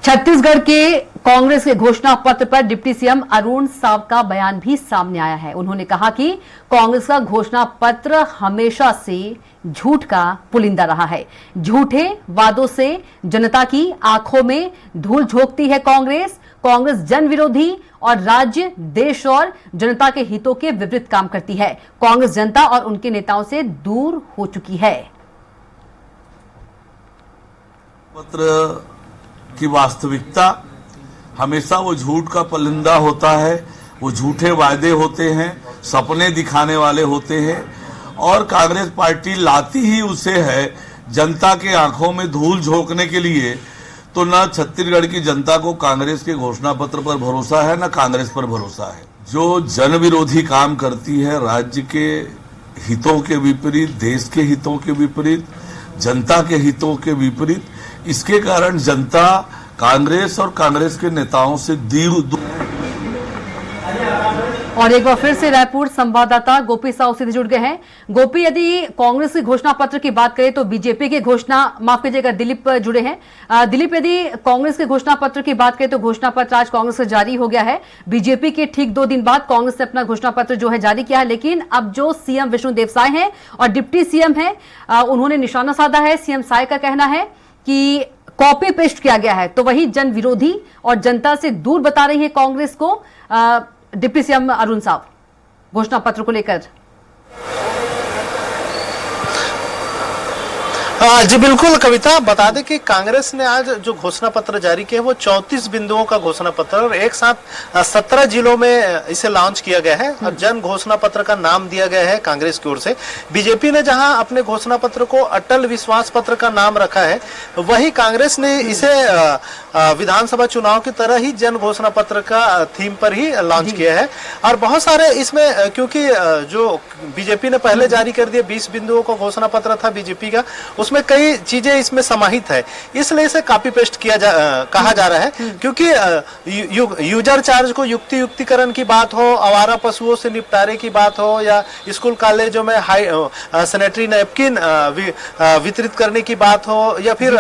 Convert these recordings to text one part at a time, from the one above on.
छत्तीसगढ़ के कांग्रेस के घोषणा पत्र पर डिप्टी सीएम अरुण साव का बयान भी सामने आया है। उन्होंने कहा कि कांग्रेस का घोषणा पत्र हमेशा से झूठ का पुलिंदा रहा है। झूठे वादों से जनता की आंखों में धूल झोंकती है कांग्रेस जन विरोधी और राज्य, देश और जनता के हितों के विपरीत काम करती है। कांग्रेस जनता और उनके नेताओं से दूर हो चुकी है। पत्र की वास्तविकता हमेशा वो झूठ का पलिंदा होता है। वो झूठे वायदे होते हैं, सपने दिखाने वाले होते हैं और कांग्रेस पार्टी लाती ही उसे है जनता के आंखों में धूल झोंकने के लिए। तो न छत्तीसगढ़ की जनता को कांग्रेस के घोषणा पत्र पर भरोसा है, न कांग्रेस पर भरोसा है। जो जन विरोधी काम करती है, राज्य के हितों के विपरीत, देश के हितों के विपरीत, जनता के हितों के विपरीत, इसके कारण जनता कांग्रेस और कांग्रेस के नेताओं से दूर। और एक बार फिर से रायपुर संवाददाता गोपी साहू सीधे जुड़ गए हैं। गोपी, यदि कांग्रेस के घोषणा पत्र की बात करें तो बीजेपी के घोषणा, माफ कीजिएगा, दिलीप जुड़े हैं। दिलीप, यदि कांग्रेस के घोषणा पत्र की बात करें तो घोषणा पत्र आज कांग्रेस से जारी हो गया है। बीजेपी के ठीक 2 दिन बाद कांग्रेस ने अपना घोषणा पत्र जो है जारी किया है, लेकिन अब जो सीएम विष्णुदेव साय हैं और डिप्टी सीएम है, उन्होंने निशाना साधा है। सीएम साय का कहना है कि कॉपी पेस्ट किया गया है, तो वही जन विरोधी और जनता से दूर बता रही है कांग्रेस को डिप्टी सीएम अरुण साव घोषणा पत्र को लेकर। जी बिल्कुल कविता, बता दें कि कांग्रेस ने आज जो घोषणा पत्र जारी किया है वो 34 बिंदुओं का घोषणा पत्र और एक साथ 17 जिलों में इसे लॉन्च किया गया है और जन घोषणा पत्र का नाम दिया गया है कांग्रेस की ओर से। बीजेपी ने जहां अपने घोषणा पत्र को अटल विश्वास पत्र का नाम रखा है, वही कांग्रेस ने इसे विधानसभा चुनाव की तरह ही जन घोषणा पत्र का थीम पर ही लॉन्च किया है। और बहुत सारे इसमें, क्योंकि जो बीजेपी ने पहले जारी कर दिया 20 बिंदुओं का घोषणा पत्र था बीजेपी का, उसमें कई चीजें इसमें समाहित है, इसलिए इसे कॉपी पेस्ट कहा जा रहा है। क्योंकि यूजर चार्ज को युक्तिकरण की बात हो, आवारा पशुओं से निपटारे की बात हो, या स्कूल कॉलेजों में सैनिटरी नैपकिन वितरित करने की बात हो, या फिर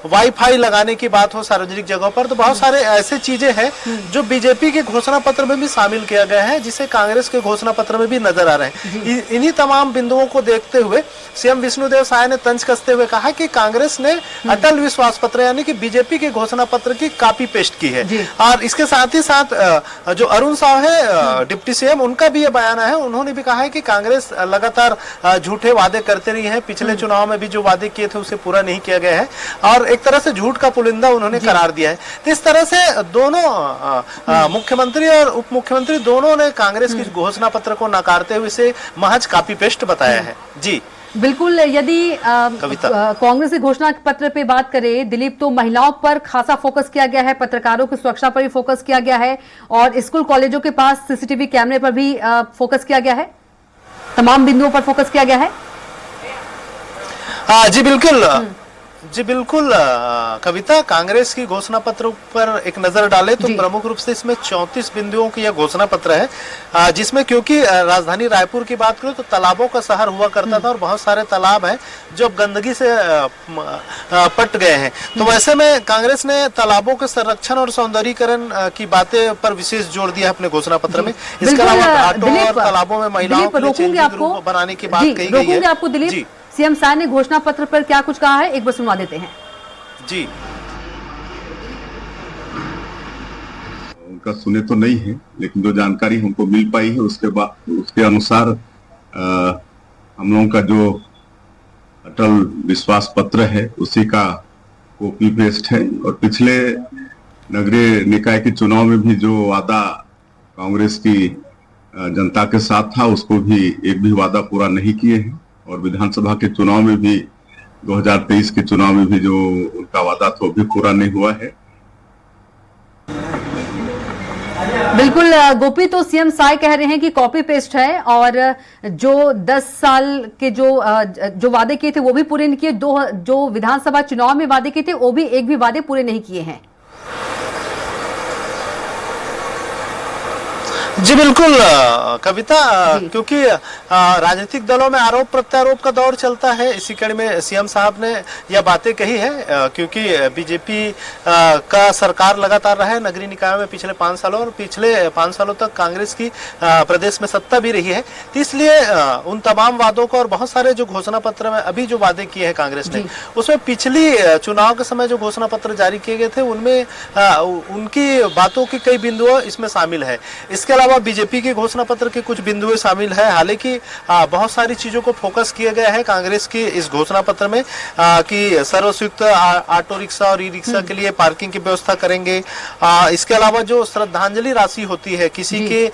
वाईफाई लगाने की बात हो सार्वजनिक जगहों पर, तो बहुत सारे ऐसे चीजें हैं जो बीजेपी के घोषणा पत्र में भी शामिल किया गया है, जिसे कांग्रेस के घोषणा पत्र में भी नजर आ रहे हैं। इन्हीं तमाम बिंदुओं को देखते हुए सीएम विष्णुदेव साय ने तंज कसते हुए कहा कि कांग्रेस ने अटल विश्वास पत्र यानी कि बीजेपी के घोषणा पत्र की कॉपी पेस्ट की है। और इसके साथ ही साथ जो अरुण साव है डिप्टी सीएम, उनका भी ये बयान है। उन्होंने भी कहा है कि कांग्रेस लगातार झूठे वादे करते रही है, पिछले चुनाव में भी जो वादे किए थे उसे पूरा नहीं किया गया है और एक तरह से झूठ का पुलिंदा उन्होंने करार दिया है। तो इस तरह से दोनों मुख्यमंत्री और उप मुख्यमंत्री दोनों ने कांग्रेस की घोषणा पत्र को नकारते हुए इसे महज कॉपी पेस्ट बताया है। जी बिल्कुल, यदि कांग्रेस के घोषणा पत्र पे बात करें दिलीप, तो महिलाओं पर खासा फोकस किया गया है, पत्रकारों की सुरक्षा पर भी फोकस किया गया है और स्कूल कॉलेजों के पास सीसीटीवी कैमरे पर भी फोकस किया गया है। तमाम बिंदुओं पर फोकस किया गया है। जी बिल्कुल कविता, कांग्रेस की घोषणा पत्र पर एक नजर डाले तो प्रमुख रूप से इसमें 34 बिंदुओं की यह घोषणा पत्र है, जिसमें क्योंकि राजधानी रायपुर की बात करें तो तालाबों का शहर हुआ करता था और बहुत सारे तालाब हैं जो गंदगी से पट गए हैं। तो वैसे में कांग्रेस ने तालाबों के संरक्षण और सौंदर्यीकरण की बातें पर विशेष जोर दिया है अपने घोषणा पत्र में। इसके अलावा घाटों और तालाबों में महिलाओं के लिए चेंजिंग रूम बनाने की बात कही गई है। आपको दिलीप, सीएम साय ने घोषणा पत्र पर क्या कुछ कहा है, एक बार सुनवा देते हैं। जी उनका सुने तो नहीं है, लेकिन जो जानकारी हमको मिल पाई है उसके अनुसार हम लोगों का जो अटल विश्वास पत्र है उसी का कॉपी पेस्ट है और पिछले नगरीय निकाय के चुनाव में भी जो वादा कांग्रेस की जनता के साथ था उसको भी एक भी वादा पूरा नहीं किए हैं और विधानसभा के चुनाव में भी 2023 के चुनाव में भी जो उनका वादा था वो भी पूरा नहीं हुआ है। बिल्कुल गोपी, तो सीएम साय कह रहे हैं कि कॉपी पेस्ट है और जो 10 साल के जो वादे किए थे वो भी पूरे नहीं किए, जो विधानसभा चुनाव में वादे किए थे वो भी एक भी वादे पूरे नहीं किए हैं। जी बिल्कुल कविता, क्योंकि राजनीतिक दलों में आरोप प्रत्यारोप का दौर चलता है। इसी कड़ी में सीएम साहब ने यह बातें कही है, क्योंकि बीजेपी का सरकार लगातार रहा है नगरीय निकायों में पिछले 5 सालों, और पिछले 5 सालों तक कांग्रेस की प्रदेश में सत्ता भी रही है। तो इसलिए उन तमाम वादों को और बहुत सारे जो घोषणा पत्र में अभी जो वादे किए हैं कांग्रेस ने, उसमें पिछली चुनाव के समय जो घोषणा पत्र जारी किए गए थे उनमें उनकी बातों की कई बिंदु इसमें शामिल है। इसके अलावा बीजेपी के घोषणा पत्र के कुछ बिंदु शामिल है। हालांकि बहुत सारी चीजों को फोकस किया गया है कांग्रेस की इस घोषणा पत्र में, कि सर्वसुक्त ऑटो रिक्शा और ई रिक्शा के लिए पार्किंग की व्यवस्था करेंगे। इसके अलावा जो श्रद्धांजलि राशि होती है, किसी के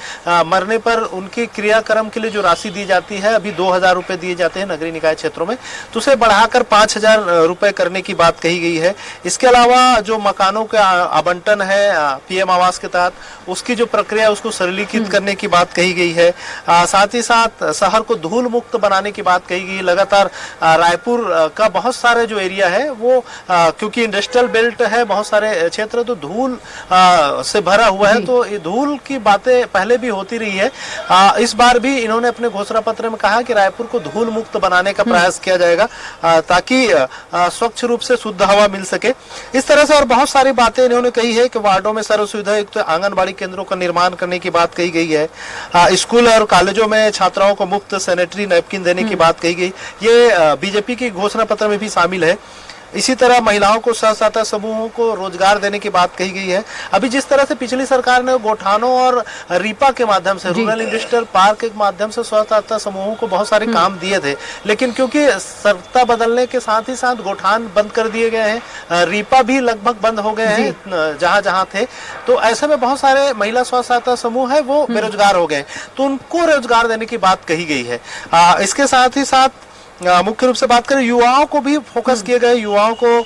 मरने पर उनके क्रियाक्रम के लिए जो राशि दी जाती है, अभी 2000 रुपए दिए जाते हैं नगरीय निकाय क्षेत्रों में, तो उसे बढ़ाकर 5000 रुपए करने की बात कही गई है। इसके अलावा जो मकानों का आवंटन है पीएम आवास के तहत, उसकी जो प्रक्रिया उसको सरलीकृत करने की बात कही गई है। साथ ही साथ शहर को धूल मुक्त बनाने की बात कही गई। लगातार रायपुर का बहुत सारे जो एरिया है वो क्योंकि इंडस्ट्रियल बेल्ट है, बहुत सारे क्षेत्र तो धूल से भरा हुआ है, तो ये धूल की बातें पहले भी होती रही है। इस बार भी इन्होंने अपने घोषणा पत्र में कहा कि रायपुर को धूल मुक्त बनाने का प्रयास किया जाएगा, ताकि स्वच्छ रूप से शुद्ध हवा मिल सके। इस तरह से और बहुत सारी बातें इन्होंने कही है कि वार्डों में सर्व सुविधा युक्त आंगनबाड़ी केंद्रों का निर्माण करने की बात कही गई है। स्कूल और कॉलेजों में छात्राओं को मुफ्त सैनिटरी नैपकिन देने की बात कही गई। ये बीजेपी की घोषणा पत्र में भी शामिल है। इसी तरह महिलाओं को स्व सहायता समूहों को रोजगार देने की बात कही गई है। अभी जिस तरह से पिछली सरकार ने गोठानों और रीपा के माध्यम से, रूरल इंडस्ट्रियल पार्क के माध्यम से स्व सहायता समूहों को बहुत सारे काम दिए थे, लेकिन क्योंकि सत्ता बदलने के साथ ही साथ गोठान बंद कर दिए गए हैं, रीपा भी लगभग बंद हो गए हैं जहां जहां थे, तो ऐसे में बहुत सारे महिला स्व सहायता समूह है वो बेरोजगार हो गए, तो उनको रोजगार देने की बात कही गई है। इसके साथ ही साथ मुख्य रूप से बात करें, युवाओं को भी फोकस किए गए। युवाओं को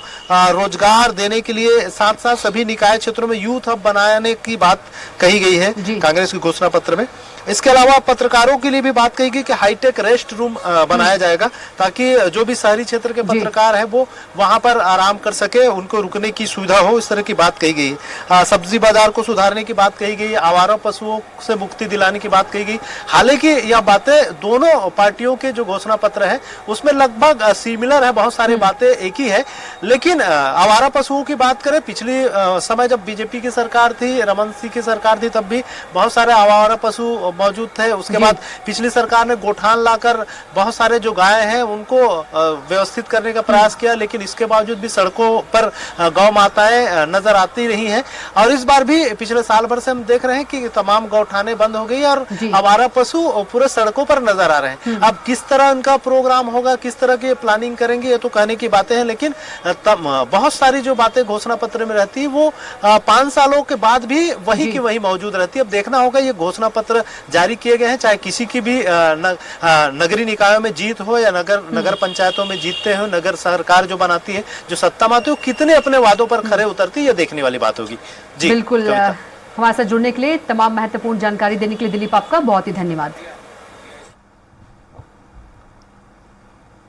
रोजगार देने के लिए साथ साथ सभी निकाय क्षेत्रों में यूथ हब बनाने की बात कही गई है कांग्रेस की घोषणा पत्र में। इसके अलावा पत्रकारों के लिए भी बात कही गई कि हाईटेक रेस्ट रूम बनाया जाएगा, ताकि जो भी शहरी क्षेत्र के पत्रकार हैं वो वहां पर आराम कर सके, उनको रुकने की सुविधा हो, इस तरह की बात कही गई। सब्जी बाजार को सुधारने की बात कही गई, आवारा पशुओं से मुक्ति दिलाने की बात कही गई। हालांकि यह बातें दोनों पार्टियों के जो घोषणा पत्र है उसमें लगभग सिमिलर है, बहुत सारी बातें एक ही है। लेकिन आवारा पशुओं की बात करें, पिछली समय जब बीजेपी की सरकार थी, रमन सिंह की सरकार थी, तब भी बहुत सारे आवारा पशु मौजूद थे। उसके बाद पिछली सरकार ने गोठान लाकर बहुत सारे जो गाय हैं उनको व्यवस्थित करने का प्रयास किया, लेकिन इसके बावजूद भी सड़कों पर गौ माताएं नजर आती रही हैं। और इस बार भी पिछले साल भर से हम देख रहे हैं कि तमाम गौठाने बंद हो गई और आवारा पशु पूरे सड़कों पर नजर आ रहे हैं। अब किस तरह उनका प्रोग्राम होगा, किस तरह की प्लानिंग करेंगे, ये तो कहने की बातें हैं, लेकिन बहुत सारी जो बातें घोषणा पत्र में रहती है वो 5 सालों के बाद भी वही की वही मौजूद रहती है। अब देखना होगा ये घोषणा पत्र जारी किए गए हैं, चाहे किसी की भी नगरीय निकायों में जीत हो या नगर पंचायतों में जीतते हो, नगर सरकार जो बनाती है, जो सत्ता में आती है, कितने अपने वादों पर खरे उतरती है, ये देखने वाली बात होगी। जी बिल्कुल। हमारे साथ जुड़ने के लिए, तमाम महत्वपूर्ण जानकारी देने के लिए दिलीप, आपका बहुत ही धन्यवाद।